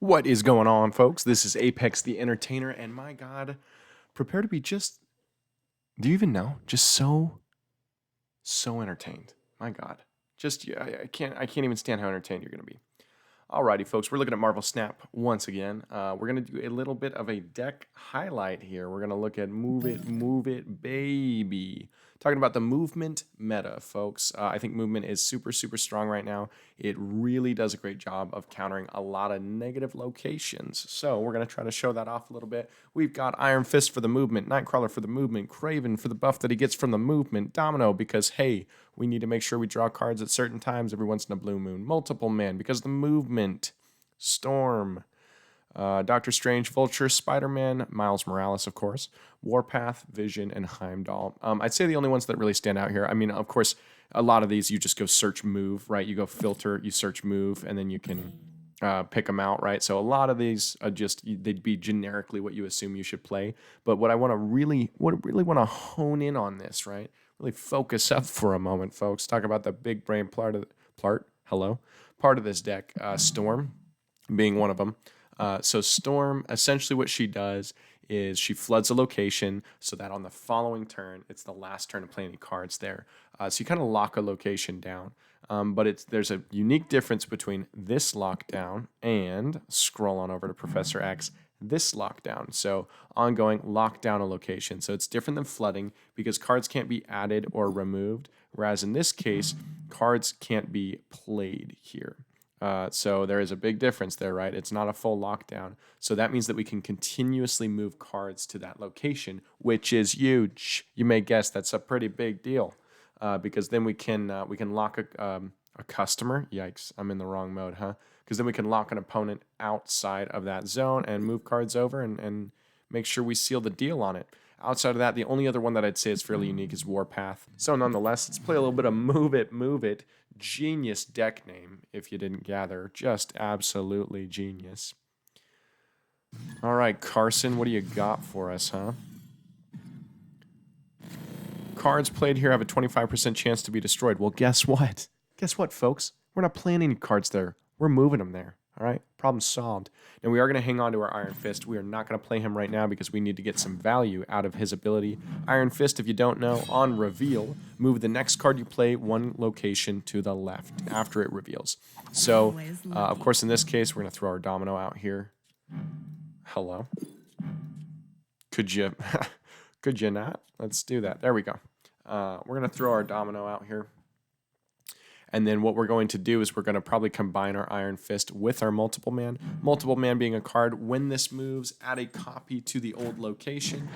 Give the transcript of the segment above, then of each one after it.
What is going on, folks? This is Apex the Entertainer, and my God, prepare to be just, do you even know? Just so entertained. My God. Just, yeah, I can't even stand how entertained you're going to be. Alrighty, folks, we're looking at Marvel Snap once again. We're going to do a little bit of a deck highlight here. We're going to look at Move It, Baby. Talking about the movement meta, folks. I think movement is super strong right now. It really does a great job of countering a lot of negative locations. So we're going to try to show that off a little bit. We've got Iron Fist for the movement, Nightcrawler for the movement, Craven for the buff that he gets from the movement, Domino because, hey, we need to make sure we draw cards at certain times every once in a blue moon, Multiple Man because the movement, Storm, Doctor Strange, Vulture, Spider-Man, Miles Morales, of course, Warpath, Vision, and Heimdall. I'd say the only ones that really stand out here, I mean, of course, a lot of these you just go search move, right? You go filter, you search move, and then you can pick them out, right? So a lot of these are just, they'd be generically what you assume you should play. But what I want to really want to hone in on this, right? Really focus up for a moment, folks. Talk about the big brain part of this deck, Storm being one of them. So Storm, essentially what she does is she floods a location so that on the following turn, it's the last turn to play any cards there. So you kind of lock a location down. But there's a unique difference between this lockdown and, scroll on over to Professor X, this lockdown. So ongoing lockdown a location. So it's different than flooding because cards can't be added or removed, whereas in this case, cards can't be played here. So there is a big difference there, right? It's not a full lockdown. So that means that we can continuously move cards to that location, which is huge. You may guess that's a pretty big deal because then we can lock a customer. Yikes, I'm in the wrong mode, huh? Because then we can lock an opponent outside of that zone and move cards over and make sure we seal the deal on it. Outside of that, the only other one that I'd say is fairly unique is Warpath. So nonetheless, let's play a little bit of Move It. Genius deck name, if you didn't gather. Just absolutely genius. All right, Carson, what do you got for us, huh? Cards played here have a 25% chance to be destroyed. Well, guess what? Guess what, folks? We're not playing any cards there. We're moving them there. All right, problem solved. And we are going to hang on to our Iron Fist. We are not going to play him right now because we need to get some value out of his ability. Iron Fist, if you don't know, on reveal, move the next card you play one location to the left after it reveals. So, of course, in this case, we're going to throw our domino out here. Hello. Could you, could you not? Let's do that. There we go. We're going to throw our domino out here. And then what we're going to do is we're going to probably combine our Iron Fist with our Multiple Man. Multiple Man being a card, when this moves, add a copy to the old location.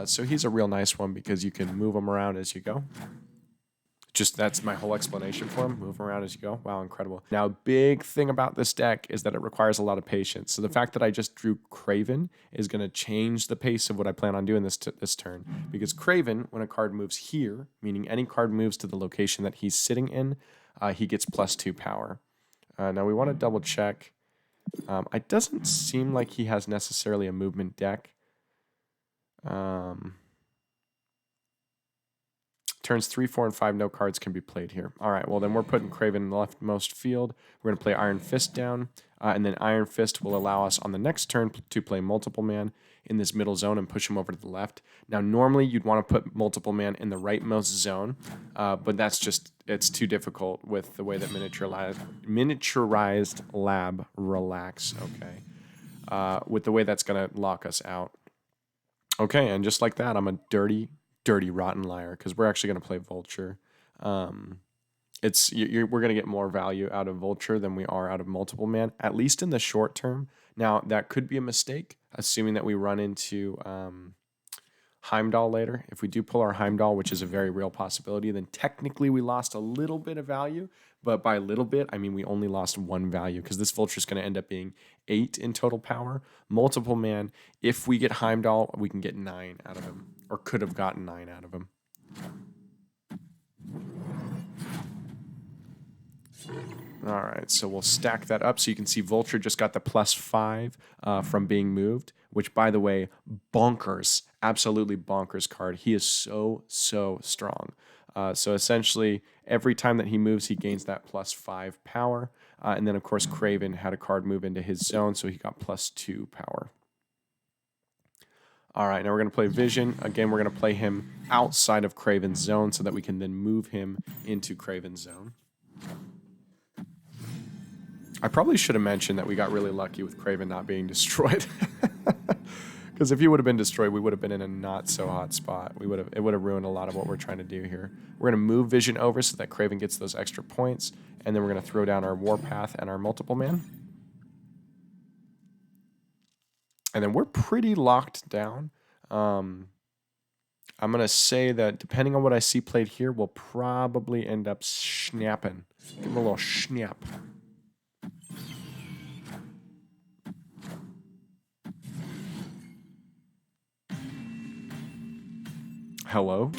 So he's a real nice one because you can move him around as you go. Just that's my whole explanation for him. Move around as you go. Wow, incredible. Now, big thing about this deck is that it requires a lot of patience. So the fact that I just drew Craven is going to change the pace of what I plan on doing this turn. Because Craven, when a card moves here, meaning any card moves to the location that he's sitting in, he gets +2 power. Now we want to double check. It doesn't seem like he has necessarily a movement deck. Turns 3, 4, and 5, no cards can be played here. All right, well then we're putting Craven in the leftmost field. We're going to play Iron Fist down, and then Iron Fist will allow us on the next turn to play Multiple Man in this middle zone and push him over to the left. Now, normally you'd want to put Multiple Man in the rightmost zone, but that's just, it's too difficult with the way that miniaturized lab relax, okay, with the way that's going to lock us out. Okay, and just like that, I'm a dirty rotten liar because we're actually going to play Vulture. We're going to get more value out of Vulture than we are out of Multiple Man, at least in the short term. Now, that could be a mistake, assuming that we run into Heimdall later. If we do pull our Heimdall, which is a very real possibility, then technically we lost a little bit of value. But by a little bit, I mean we only lost 1 value because this Vulture is going to end up being 8 in total power. Multiple Man, if we get Heimdall, we can get 9 out of him, or could have gotten 9 out of him. All right, so we'll stack that up so you can see Vulture just got the +5 from being moved, which, by the way, bonkers, absolutely bonkers card. He is so strong. So essentially, every time that he moves, he gains that +5 power. And then, of course, Craven had a card move into his zone, so he got +2 power. All right, now we're going to play Vision. Again, we're going to play him outside of Craven's zone so that we can then move him into Craven's zone. I probably should have mentioned that we got really lucky with Craven not being destroyed. Because if he would have been destroyed, we would have been in a not-so-hot spot. It would have ruined a lot of what we're trying to do here. We're going to move Vision over so that Craven gets those extra points, and then we're going to throw down our Warpath and our Multiple Man. And then we're pretty locked down. I'm going to say that depending on what I see played here, we'll probably end up snapping. Give him a little snap. Hello?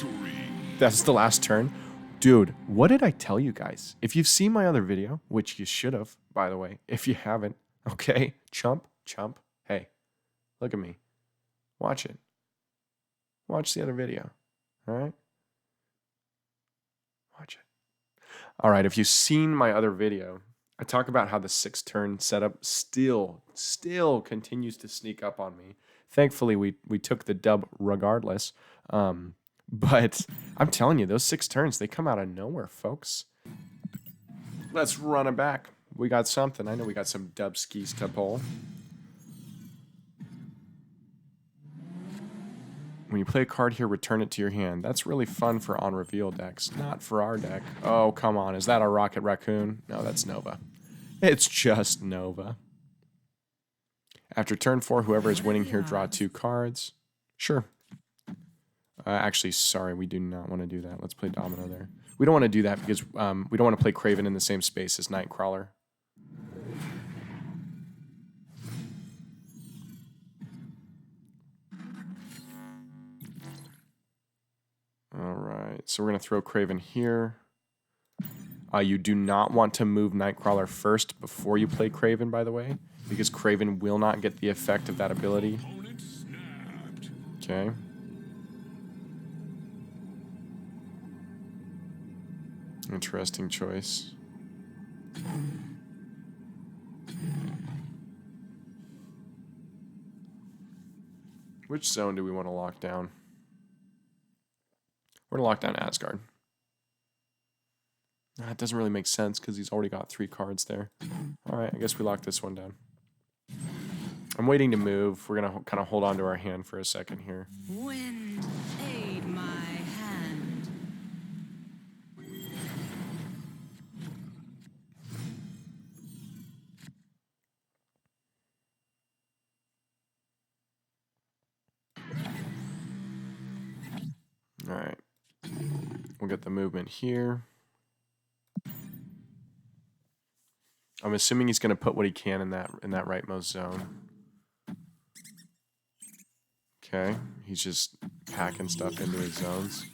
That's the last turn. Dude, what did I tell you guys? If you've seen my other video, which you should have, by the way, if you haven't, okay, chump, hey, look at me. Watch it. Watch the other video, all right? Watch it. All right, if you've seen my other video, I talk about how the 6-turn setup still continues to sneak up on me. Thankfully, we took the dub regardless. But I'm telling you, those 6 turns, they come out of nowhere, folks. Let's run it back. We got something. I know we got some dub skis to pull. When you play a card here, return it to your hand. That's really fun for on-reveal decks, not for our deck. Oh, come on. Is that a Rocket Raccoon? No, that's Nova. It's just Nova. After turn 4, whoever is winning here, draw 2 cards. Sure. Actually, sorry, we do not want to do that. Let's play Domino there. We don't want to do that because we don't want to play Craven in the same space as Nightcrawler. All right, so we're going to throw Craven here. You do not want to move Nightcrawler first before you play Craven, by the way, because Craven will not get the effect of that ability. Okay. Interesting choice. Which zone do we want to lock down? We're going to lock down Asgard. That doesn't really make sense because he's already got 3 cards there. All right, I guess we lock this one down. I'm waiting to move. We're going to kind of hold on to our hand for a second here. Wind, aid my hand. All right. We'll get the movement here. I'm assuming he's going to put what he can in that rightmost zone. Okay, he's just packing stuff into his zones.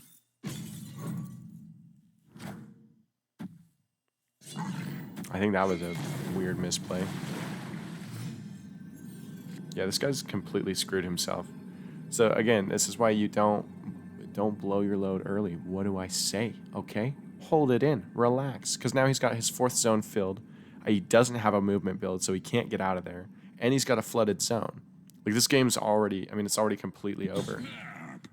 I think that was a weird misplay. Yeah, this guy's completely screwed himself. So again, this is why you don't blow your load early. What do I say? Okay, hold it in, relax, because now he's got his 4th zone filled. He doesn't have a movement build, so he can't get out of there, and he's got a flooded zone. Like, this game's already, I mean, it's already completely over.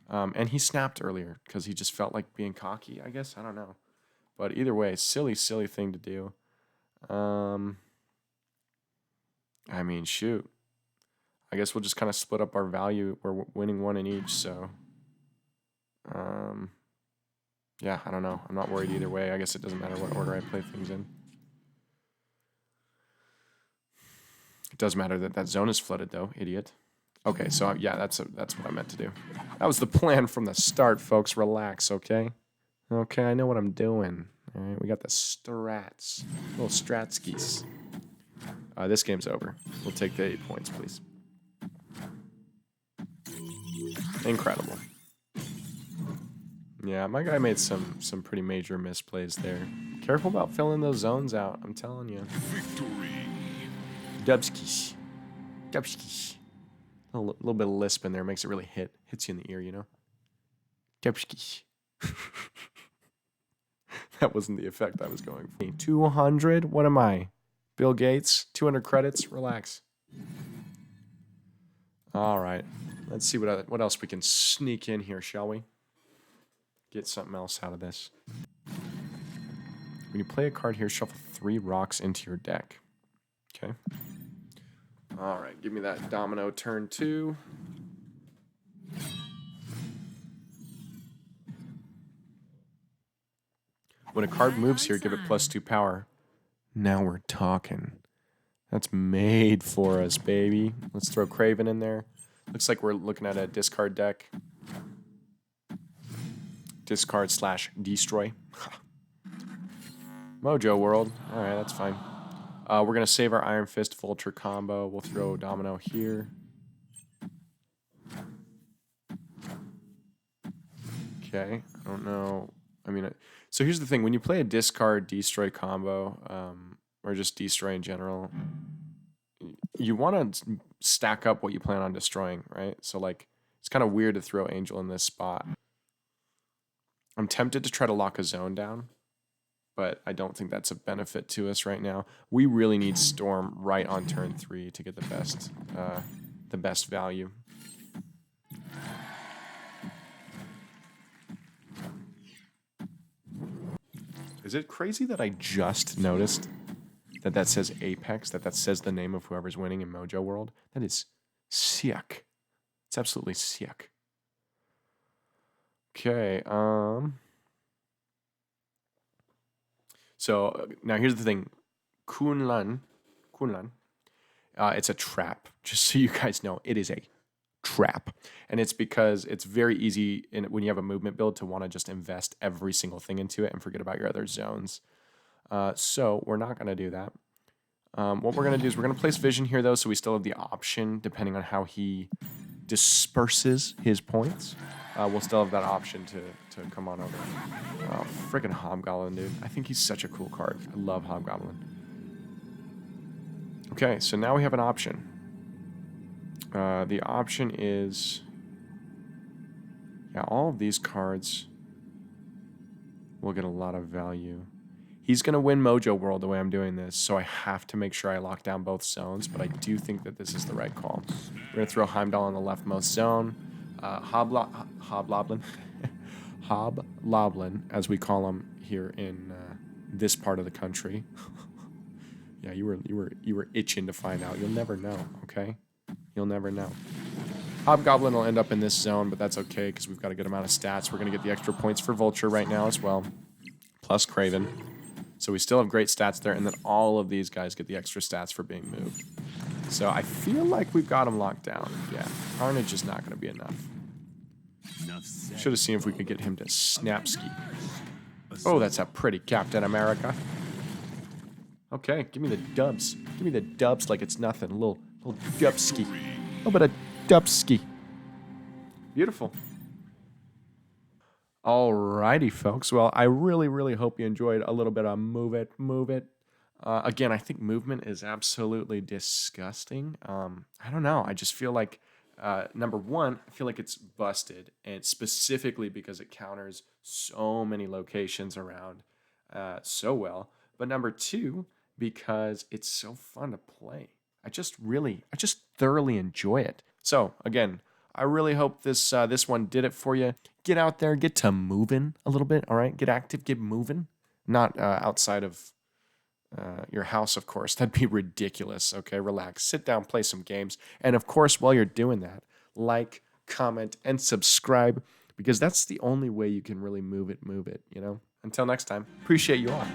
And he snapped earlier because he just felt like being cocky, I guess. I don't know. But either way, silly thing to do. I mean, shoot. I guess we'll just kind of split up our value. We're winning 1 in each, so. Yeah, I don't know. I'm not worried either way. I guess it doesn't matter what order I play things in. It does matter that that zone is flooded, though, idiot. Okay, so yeah, that's what I meant to do. That was the plan from the start, folks. Relax, okay? Okay, I know what I'm doing. All right, we got the strats, little stratskis. This game's over. We'll take the 8 points, please. Incredible. Yeah, my guy made some pretty major misplays there. Careful about filling those zones out. I'm telling you. Victory. Dubskis. Dubskis. A little bit of lisp in there makes it really hits you in the ear, you know? Dubskis. That wasn't the effect I was going for. 200? What am I? Bill Gates, 200 credits. Relax. All right. Let's see what else we can sneak in here, shall we? Get something else out of this. When you play a card here, shuffle 3 rocks into your deck. Okay. All right. Give me that domino turn 2. When a card moves here, give it +2 power. Now we're talking. That's made for us, baby. Let's throw Craven in there. Looks like we're looking at a discard deck. Discard/destroy. Mojo World. All right, that's fine. We're going to save our Iron Fist Vulture combo. We'll throw Domino here. Okay, I don't know. I mean, so here's the thing. When you play a discard destroy combo, or just destroy in general, you want to stack up what you plan on destroying, right? So, like, it's kind of weird to throw Angel in this spot. I'm tempted to try to lock a zone down, but I don't think that's a benefit to us right now. We really need Storm right on turn 3 to get the best value. Is it crazy that I just noticed that says Apex, that says the name of whoever's winning in Mojo World? That is sick. It's absolutely sick. Okay, so now here's the thing. Kunlan, it's a trap. Just so you guys know, it is a trap. And it's because it's very easy when you have a movement build to want to just invest every single thing into it and forget about your other zones. So we're not going to do that. What we're going to do is we're going to place Vision here, though, so we still have the option, depending on how he disperses his points. We'll still have that option to come on over. Oh, freaking Hobgoblin, dude. I think he's such a cool card. I love Hobgoblin. Okay, so now we have an option. The option is... Yeah, all of these cards will get a lot of value. He's going to win Mojo World the way I'm doing this, so I have to make sure I lock down both zones, but I do think that this is the right call. We're going to throw Heimdall in the leftmost zone. Hobgoblin, Hobgoblin, as we call him here in this part of the country. Yeah, you were itching to find out. You'll never know, okay? You'll never know. Hobgoblin will end up in this zone, but that's okay because we've got a good amount of stats. We're going to get the extra points for Vulture right now as well, plus Craven. So we still have great stats there, and then all of these guys get the extra stats for being moved. So I feel like we've got him locked down. Yeah, Carnage is not going to be enough. Should have seen if we could get him to snap ski. Oh, that's a pretty Captain America. Okay, give me the dubs. Give me the dubs like it's nothing. A little dubski. A little bit of dubski. Beautiful. Alrighty, folks. Well, I really, really hope you enjoyed a little bit of Move It, Move It. Again, I think movement is absolutely disgusting. I don't know. I just feel like, number one, I feel like it's busted, and specifically because it counters so many locations around so well. But number two, because it's so fun to play. I just thoroughly enjoy it. So again, I really hope this one did it for you. Get out there, get to moving a little bit. All right, get active, get moving. Not outside of your house, of course. That'd be ridiculous. Okay, relax, sit down, play some games, and of course, while you're doing that, like, comment, and subscribe, because that's the only way you can really move it. You know. Until next time, appreciate you all.